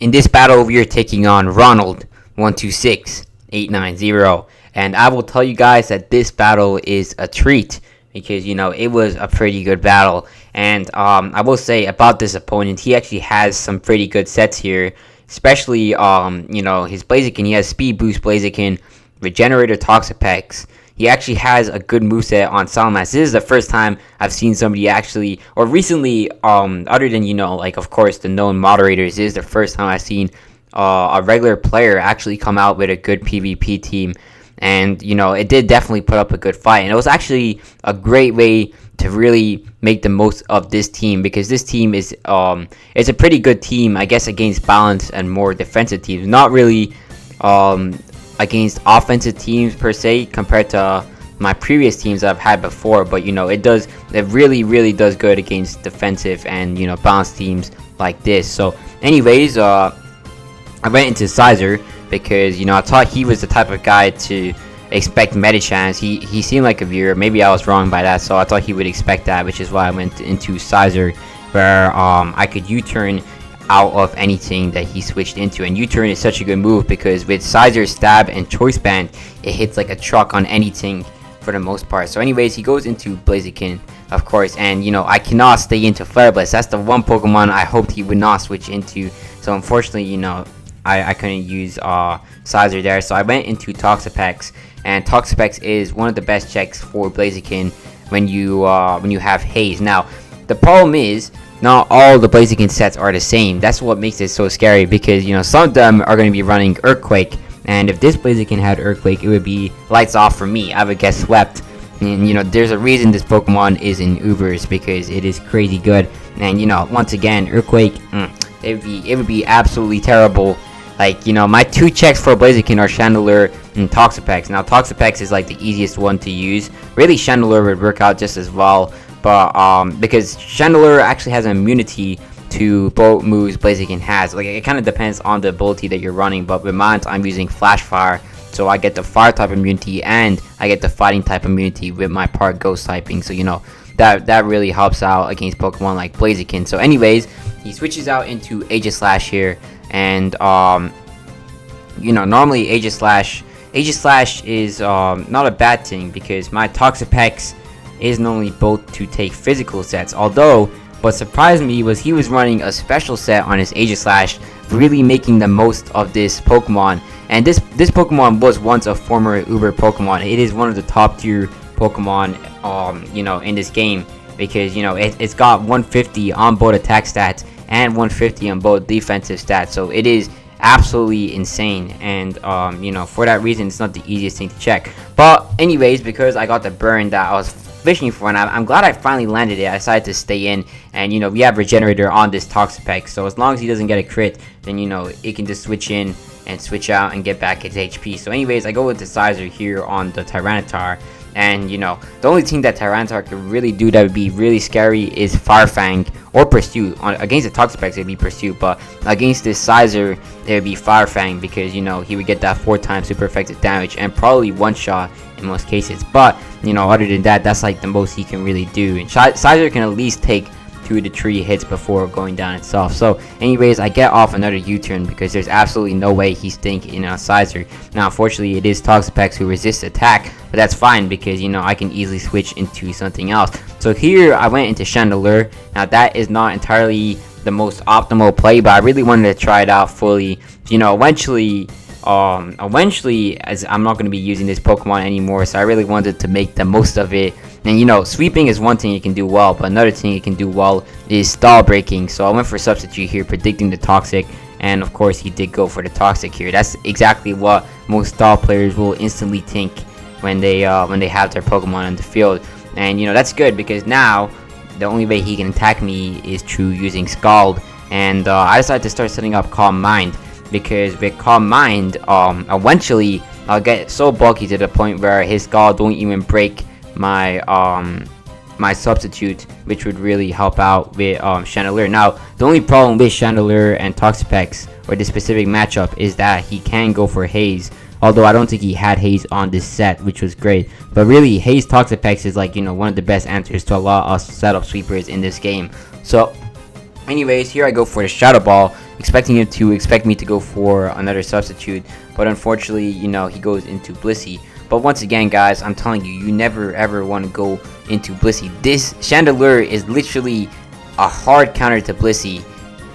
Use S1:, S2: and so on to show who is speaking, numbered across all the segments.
S1: In this battle, we are taking on Ronald126890, and I will tell you guys that this battle is a treat because it was a pretty good battle. And I will say about this opponent, he actually has some pretty good sets here, especially his Blaziken. He has Speed Boost Blaziken, Regenerator Toxapex. He actually has a good moveset on Salamence. This is the first time I've seen somebody actually, or recently, other than, of course, the known moderators, this is the first time I've seen a regular player actually come out with a good PvP team. And, it did definitely put up a good fight. And it was actually a great way to really make the most of this team, because this team is it's a pretty good team, I guess, against balanced and more defensive teams. Not really against offensive teams per se compared to my previous teams I've had before, but it really does good against defensive and balanced teams like this. So anyways, I went into Scizor because I thought he was the type of guy to expect Medicham. He seemed like a viewer. Maybe I was wrong by that, so I thought he would expect that, which is why I went into Scizor, where I could U-turn out of anything that he switched into. And U-turn is such a good move because with Scizor, Stab, and Choice Band, it hits like a truck on anything for the most part. So anyways, he goes into Blaziken, of course, and I cannot stay into Flare Blitz. That's the one Pokemon I hoped he would not switch into. So unfortunately, I couldn't use Scizor there. So I went into Toxapex, and Toxapex is one of the best checks for Blaziken when you have Haze. Now, the problem is, not all the Blaziken sets are the same. That's what makes it so scary, because some of them are going to be running Earthquake, and if this Blaziken had Earthquake, it would be lights off for me. I would get swept. And there's a reason this Pokemon is in Ubers, because it is crazy good. And once again, Earthquake, it would be absolutely terrible. Like, my two checks for Blaziken are Chandelure and Toxapex. Now, Toxapex is like the easiest one to use. Really, Chandelure would work out just as well. But because Chandelure actually has an immunity to both moves Blaziken has. Like, it kind of depends on the ability that you're running. But with mine, I'm using Flash Fire, so I get the Fire type immunity and I get the Fighting type immunity with my part Ghost typing. So that really helps out against Pokemon like Blaziken. So anyways, he switches out into Aegislash here, and normally Aegislash is not a bad thing, because my Toxapex is normally built to take physical sets. Although, what surprised me was he was running a special set on his Aegislash, really making the most of this Pokemon. And this Pokemon was once a former Uber Pokemon. It is one of the top tier Pokemon, in this game, because it's got 150 on both attack stats and 150 on both defensive stats. So it is absolutely insane, and for that reason, it's not the easiest thing to check. But anyways, because I got the burn that I was fishing for, and I'm glad I finally landed it, I decided to stay in. And we have Regenerator on this Toxapex, so as long as he doesn't get a crit, then it can just switch in and switch out and get back its HP. So anyways, I go with the Scizor here on the Tyranitar. And the only thing that Tyranitar could really do that would be really scary is Fire Fang or Pursuit. Against the Toxapex, it would be Pursuit, but against this Scizor, it would be Fire Fang, because he would get that 4 times super effective damage and probably one shot in most cases. But other than that, that's like the most he can really do. And Scizor can at least take 2 to 3 hits before going down itself. So anyways, I get off another U-turn because there's absolutely no way he's thinking Scizor. Now, unfortunately, it is Toxapex who resists attack, but that's fine, because I can easily switch into something else. So here I went into Chandelure. Now, that is not entirely the most optimal play, but I really wanted to try it out fully. Eventually, as I'm not going to be using this Pokemon anymore, so I really wanted to make the most of it. And sweeping is one thing you can do well, but another thing you can do well is stall breaking. So I went for Substitute here, predicting the Toxic, and of course he did go for the Toxic here. That's exactly what most stall players will instantly think when they have their Pokemon on the field. And that's good, because now the only way he can attack me is through using Scald. And I decided to start setting up Calm Mind, because with Calm Mind, eventually I'll get so bulky to the point where his Scald won't even break my my Substitute, which would really help out with Chandelure. Now, the only problem with Chandelure and Toxapex, or this specific matchup, is that he can go for Haze. Although I don't think he had Haze on this set, which was great. But really, Haze Toxapex is like one of the best answers to a lot of setup sweepers in this game. So Anyways, here I go for the Shadow Ball, expecting him to expect me to go for another substitute, but unfortunately, you know, he goes into Blissey. But once again, guys, I'm telling you, you never ever want to go into Blissey. This Chandelure is literally a hard counter to Blissey,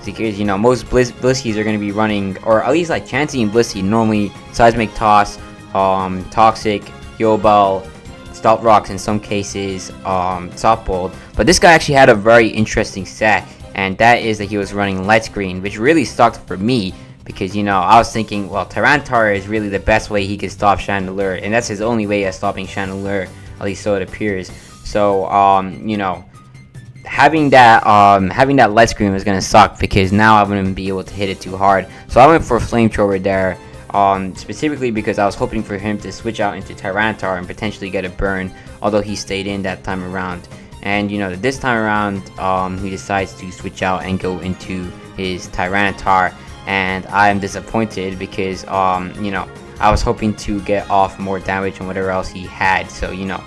S1: because, you know, most Blisseys are going to be running, or at least like Chansey and Blissey, normally Seismic Toss, Toxic, Heal Bell, Stop Rocks in some cases, Soft Bolt. But this guy actually had a very interesting stat, and that is that he was running Light Screen, which really sucked for me, because, you know, I was thinking, well, Tyranitar is really the best way he could stop Chandelure, and that's his only way of stopping Chandelure, at least so it appears. So, you know, having that Light Screen was gonna suck, because now I wouldn't be able to hit it too hard. So I went for Flamethrower there, specifically because I was hoping for him to switch out into Tyranitar and potentially get a burn, although he stayed in that time around. And, you know, this time around, he decides to switch out and go into his Tyranitar, and I am disappointed because, you know, I was hoping to get off more damage and whatever else he had. So, you know,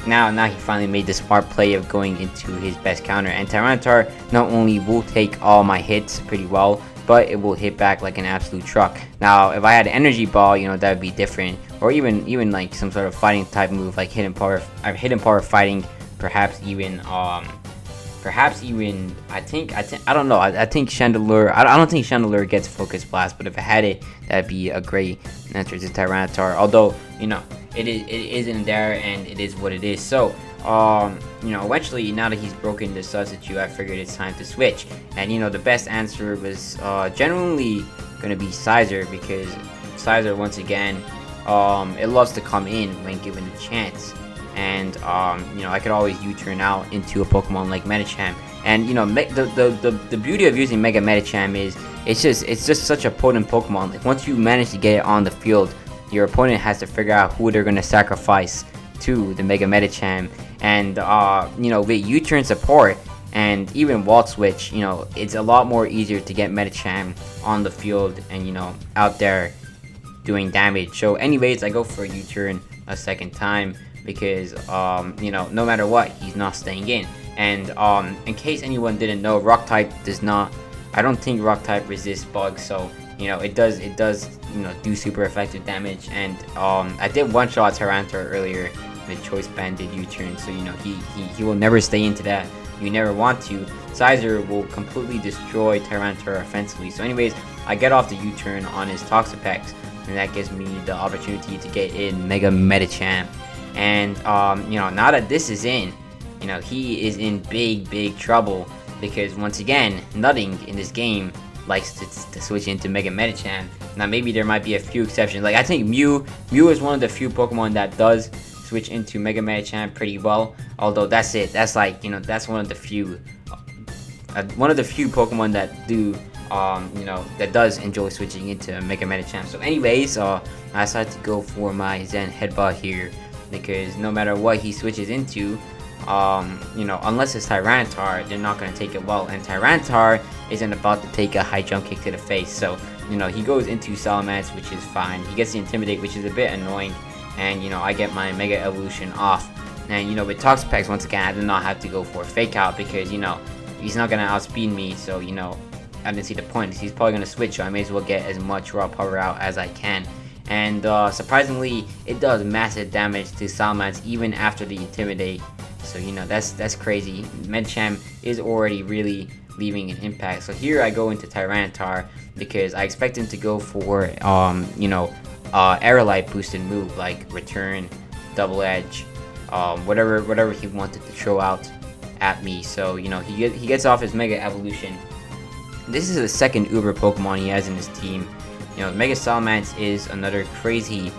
S1: now he finally made the smart play of going into his best counter, and Tyranitar not only will take all my hits pretty well, but it will hit back like an absolute truck. Now, if I had Energy Ball, you know, that would be different, or even like some sort of fighting type move like Hidden Power Fighting. Perhaps even I don't know. I think Chandelure. I don't think Chandelure gets Focus Blast, but if I had it, that'd be a great answer to Tyranitar. Although, you know, it isn't there, and it is what it is. So, you know, eventually, now that he's broken the substitute, I figured it's time to switch. And, you know, the best answer was generally gonna be Scizor, because Scizor, once again, it loves to come in when given the chance. And, you know, I could always U-turn out into a Pokemon like Medicham. And, you know, the beauty of using Mega Medicham is it's just such a potent Pokemon. Like, once you manage to get it on the field, your opponent has to figure out who they're going to sacrifice to the Mega Medicham. And, you know, with U-turn support and even Wall Switch, you know, it's a lot more easier to get Medicham on the field and, you know, out there doing damage. So anyways, I go for a U-turn a second time, because, you know, no matter what, he's not staying in. And, in case anyone didn't know, Rock type does not, I don't think Rock type resists bugs, so, you know, it does, you know, do super effective damage. And, I did one-shot Tyranitar earlier with Choice Banded U-turn, so, you know, he will never stay into that. You never want to. Scizor will completely destroy Tyranitar offensively. So anyways, I get off the U-turn on his Toxapex, and that gives me the opportunity to get in Mega Medicham. And, you know, now that this is in, you know, he is in big trouble, because once again, nothing in this game likes to switch into Mega Medicham. Now, maybe there might be a few exceptions. Like, I think Mew is one of the few Pokemon that does switch into Mega Medicham pretty well. Although that's it. That's like, you know, that's one of the few Pokemon that do, you know, that does enjoy switching into Mega Medicham. So anyways, I decided to go for my Zen Headbutt here, because no matter what he switches into, you know, unless it's Tyranitar, they're not going to take it well, and Tyranitar isn't about to take a high jump kick to the face. So, you know, he goes into Salamence, which is fine. He gets the Intimidate, which is a bit annoying, and, you know, I get my Mega Evolution off. And, you know, with Toxapex, once again, I did not have to go for a Fake Out, because, you know, he's not going to outspeed me, so, you know, I didn't see the point. He's probably going to switch, so I may as well get as much raw power out as I can. And surprisingly, it does massive damage to Salamence even after the Intimidate. So, you know, that's crazy. Medicham is already really leaving an impact. So here I go into Tyranitar, because I expect him to go for, you know, Aerolite boosted move like Return, Double Edge, whatever he wanted to throw out at me. So, you know, he gets off his Mega Evolution. This is the second Uber Pokemon he has in his team. You know, Mega Salamence is another crazy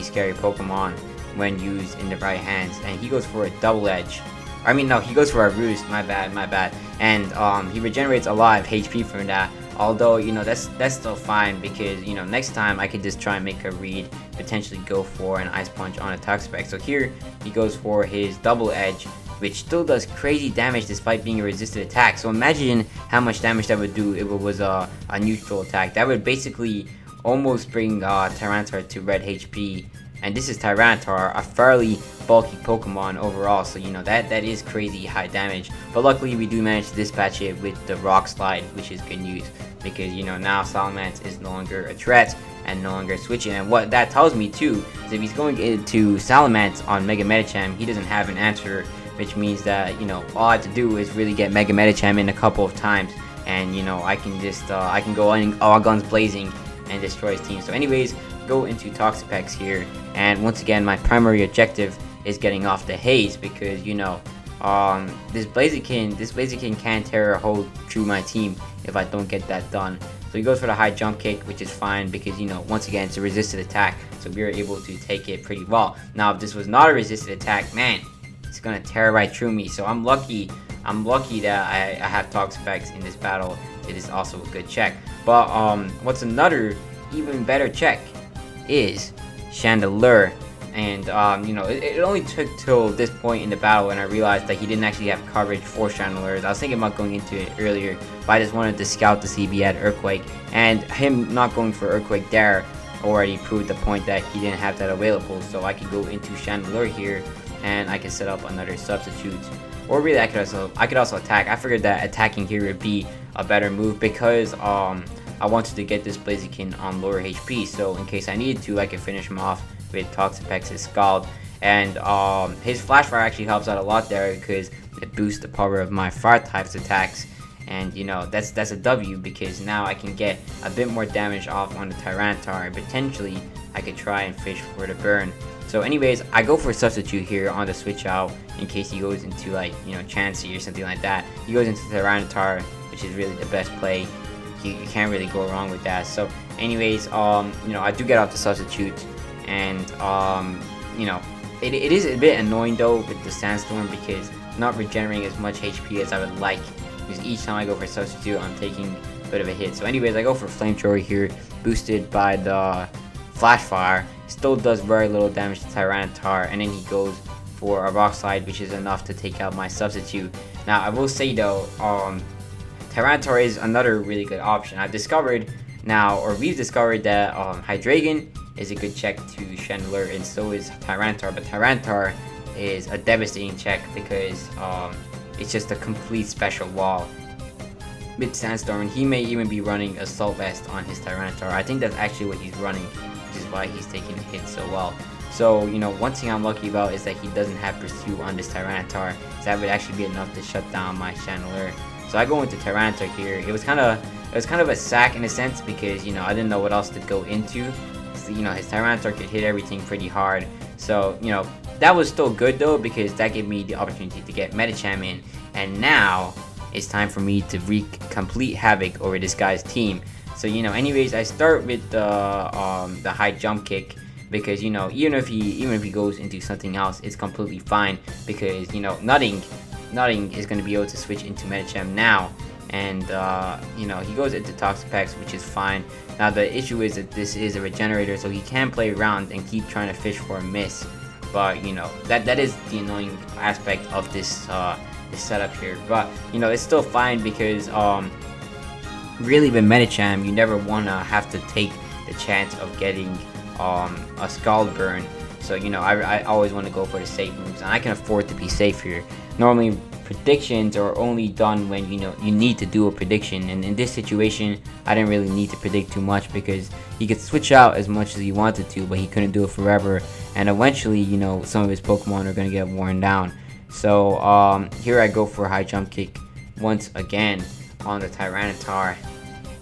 S1: scary Pokemon when used in the right hands, and he goes for a Double Edge. I mean, no, he goes for a Roost, my bad. And he regenerates a lot of HP from that. Although, you know, that's still fine, because, you know, next time I could just try and make a read, potentially go for an Ice Punch on a Toxapex. So here he goes for his Double Edge, which still does crazy damage despite being a resisted attack. So imagine how much damage that would do if it was a neutral attack. That would basically almost bring Tyranitar to red HP. And this is Tyranitar, a fairly bulky Pokemon overall, so you know that is crazy high damage. But luckily we do manage to dispatch it with the Rock Slide, which is good news, because you know now Salamence is no longer a threat and no longer switching. And what that tells me too is if he's going into Salamence on Mega Medicham, he doesn't have an answer, which means that, you know, all I have to do is really get Mega Medicham in a couple of times, and you know I can just I can go in all guns blazing and destroy his team. So anyways, go into Toxapex here, and once again my primary objective is getting off the haze, because you know this Blaziken can tear a hole through my team if I don't get that done. So he goes for the high jump kick, which is fine because, you know, once again it's a resisted attack, so we were able to take it pretty well. Now if this was not a resisted attack, man, it's gonna tear right through me. So I'm lucky that I have Toxapex in this battle. It is also a good check. But what's another even better check is Chandelure. And you know, it only took till this point in the battle when I realized that he didn't actually have coverage for Chandelure. I was thinking about going into it earlier, but I just wanted to scout to see if he had Earthquake, and him not going for Earthquake there already proved the point that he didn't have that available. So I could go into Chandelure here, and I can set up another substitute, or really I could also attack. I figured that attacking here would be a better move because I wanted to get this Blaziken on lower HP, so in case I needed to, I could finish him off with Toxapex's Scald. And his Flash Fire actually helps out a lot there because it boosts the power of my Fire types attacks, and you know that's a W, because now I can get a bit more damage off on the Tyranitar, and potentially I could try and fish for the burn. So anyways, I go for a substitute here on the switch out in case he goes into, like, you know, Chansey or something like that. He goes into Tyranitar, which is really the best play. You can't really go wrong with that. So anyways, you know, I do get off the substitute, and you know, it is a bit annoying though with the Sandstorm because I'm not regenerating as much HP as I would like, because each time I go for substitute I'm taking a bit of a hit. So anyways, I go for Flamethrower here, boosted by the Flash Fire. Still does very little damage to Tyranitar, and then he goes for a Rock Slide, which is enough to take out my substitute. Now I will say though, Tyranitar is another really good option. I've discovered now, or we've discovered, that Hydreigon is a good check to Chandelure, and so is Tyranitar. But Tyranitar is a devastating check because it's just a complete special wall with Sandstorm, and he may even be running Assault Vest on his Tyranitar. I think that's actually what he's running, which is why he's taking the hit so well. So, you know, one thing I'm lucky about is that he doesn't have Pursue on this Tyranitar, so that would actually be enough to shut down my Chandelure. So I go into Tyranitar here. It was kind of a sack in a sense because, you know, I didn't know what else to go into. So, you know, his Tyranitar could hit everything pretty hard. So, you know, that was still good though because that gave me the opportunity to get Medicham in. And now it's time for me to wreak complete havoc over this guy's team. So, you know, anyways, I start with the high jump kick because, you know, even if he goes into something else, it's completely fine because, you know, Nutting is going to be able to switch into Medicham now, and you know, he goes into Toxapex, which is fine. Now the issue is that this is a regenerator, so he can play around and keep trying to fish for a miss, but you know, that is the annoying aspect of this this setup here. But you know, it's still fine because really with Medicham you never want to have to take the chance of getting a Scald Burn. So, you know, I always want to go for the safe moves, and I can afford to be safe here. Normally, predictions are only done when, you know, you need to do a prediction, and in this situation, I didn't really need to predict too much because he could switch out as much as he wanted to, but he couldn't do it forever, and eventually, you know, some of his Pokemon are going to get worn down. So, here I go for a high jump kick once again on the Tyranitar,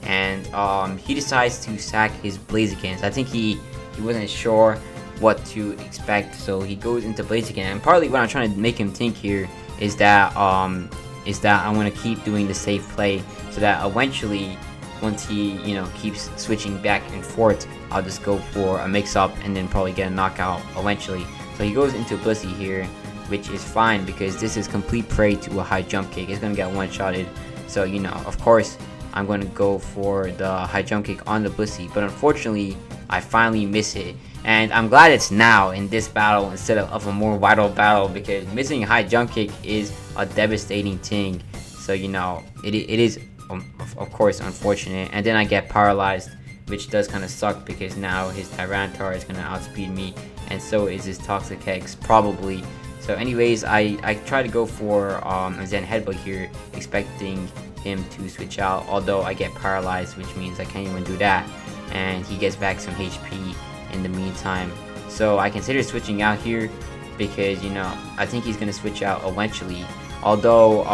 S1: and he decides to sack his Blaziken. I think he wasn't sure what to expect, so he goes into Blaziken, and partly what I'm trying to make him think here is that I want to keep doing the safe play so that eventually, once he, you know, keeps switching back and forth, I'll just go for a mix-up and then probably get a knockout eventually. So he goes into Blissey here, which is fine because this is complete prey to a high jump kick. It's gonna get one-shotted, so you know, of course I'm going to go for the high jump kick on the Blissey, but unfortunately I finally miss it. And I'm glad it's now in this battle instead of a more vital battle, because missing a high jump kick is a devastating thing. So, you know, it is of course unfortunate. And then I get paralyzed, which does kind of suck because now his Tyranitar is going to outspeed me and so is his Toxicx probably. So anyways, I try to go for a Zen Headbutt here, expecting him to switch out, although I get paralyzed, which means I can't even do that, and he gets back some HP in the meantime. So I consider switching out here because, you know, I think he's gonna switch out eventually, although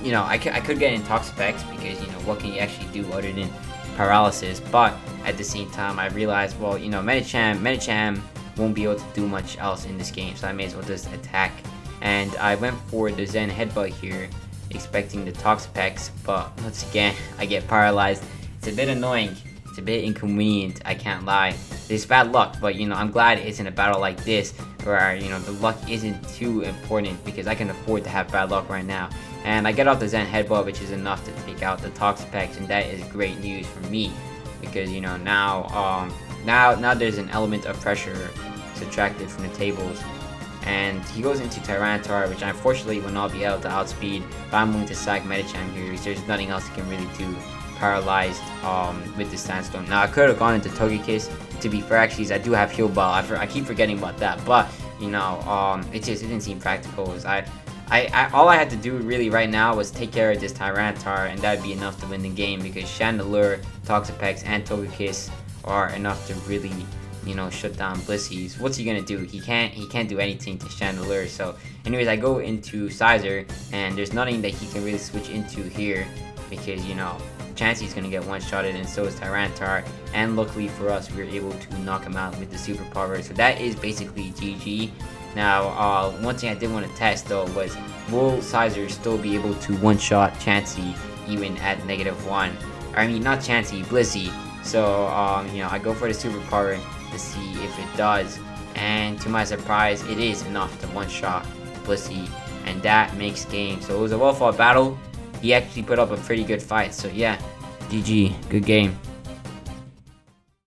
S1: you know, I could get in Toxapex because, you know, what can you actually do other than paralysis? But at the same time, I realized, well, you know, Medicham won't be able to do much else in this game, so I may as well just attack. And I went for the Zen Headbutt here, expecting the Toxapex, but once again, I get paralyzed. It's a bit annoying. It's a bit inconvenient, I can't lie. There's bad luck, but, you know, I'm glad it's in a battle like this where, you know, the luck isn't too important because I can afford to have bad luck right now. And I get off the Zen Headbutt, which is enough to take out the Toxapex, and that is great news for me because, you know, now there's an element of pressure subtracted from the tables. And he goes into Tyranitar, which unfortunately will not be able to outspeed, but I'm going to sack Medicham here because there's nothing else he can really do. Paralyzed with the Sandstorm. Now I could have gone into Togekiss. To be fair, actually, I do have Heal Ball. I keep forgetting about that, but, you know, it didn't seem practical. All I had to do really right now was take care of this Tyranitar, and that'd be enough to win the game because Chandelure, Toxapex, and Togekiss are enough to really, you know, shut down Blissey. What's he gonna do? He can't do anything to Chandelure. So anyways, I go into Scizor, and there's nothing that he can really switch into here because, you know, Chansey's gonna get one-shotted, and so is Tyranitar, and luckily for us, we were able to knock him out with the super power. So that is basically GG. Now, one thing I did want to test though was, will Scizor still be able to one-shot Chansey even at -1? I mean, not Chansey, Blissey. So, you know, I go for the super power to see if it does, and to my surprise, it is enough to one-shot Blissey, and that makes game. So it was a well-fought battle. He actually put up a pretty good fight, so yeah, GG, good game.